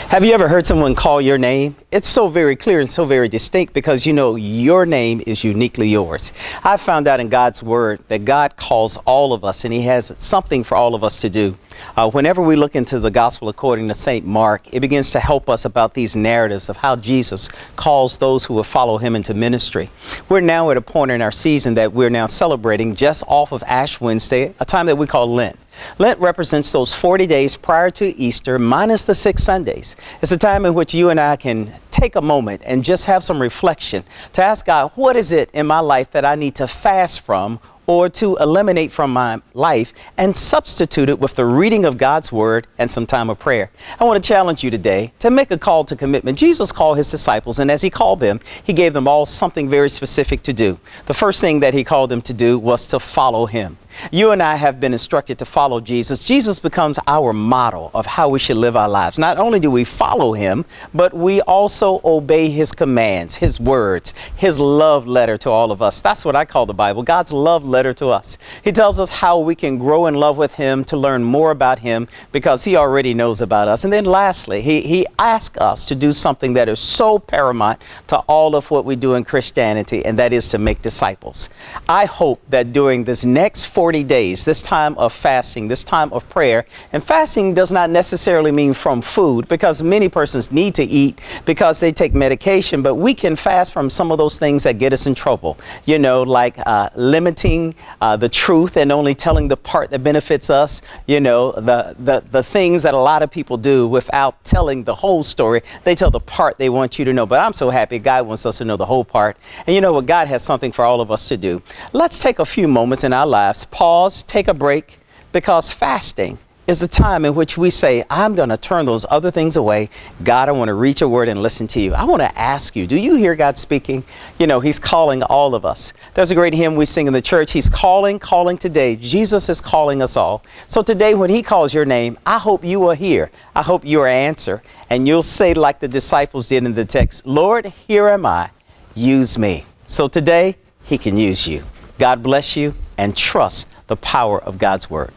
Have you ever heard someone call your name? It's so very clear and so very distinct because you know your name is uniquely yours. I found out in God's word that God calls all of us and he has something for all of us to do. Whenever we look into the gospel according to St. Mark, it begins to help us about these narratives of how Jesus calls those who will follow him into ministry. We're now at a point in our season that we're now celebrating just off of Ash Wednesday, a time that we call Lent. Lent represents those 40 days prior to Easter minus the 6 Sundays. It's a time in which you and I can take a moment and just have some reflection to ask God, what is it in my life that I need to fast from or to eliminate from my life and substitute it with the reading of God's word and some time of prayer. I want to challenge you today to make a call to commitment. Jesus called his disciples, and as he called them, he gave them all something very specific to do. The first thing that he called them to do was to follow him. You and I have been instructed to follow Jesus. Jesus becomes our model of how we should live our lives. Not only do we follow him, but we also obey his commands, his words, his love letter to all of us. That's what I call the Bible, God's love letter to us. He tells us how we can grow in love with him, to learn more about him, because he already knows about us. And then lastly, he asks us to do something that is so paramount to all of what we do in Christianity, and that is to make disciples. I hope that during this next 40 days, this time of fasting, this time of prayer, and fasting does not necessarily mean from food, because many persons need to eat because they take medication, but we can fast from some of those things that get us in trouble, you know, like limiting the truth and only telling the part that benefits us, you know, the things that a lot of people do without telling the whole story. They tell the part they want you to know, but I'm so happy God wants us to know the whole part. And you know what? God has something for all of us to do. Let's take a few moments in our lives, pause, take a break, because fasting is the time in which we say, I'm going to turn those other things away. God, I want to reach a word and listen to you. I want to ask you, do you hear God speaking? You know, he's calling all of us. There's a great hymn we sing in the church. He's calling today. Jesus is calling us all. So today when he calls your name, I hope you will hear. I hope you will answer. And you'll say like the disciples did in the text, Lord, here am I. Use me. So today he can use you. God bless you, and trust the power of God's word.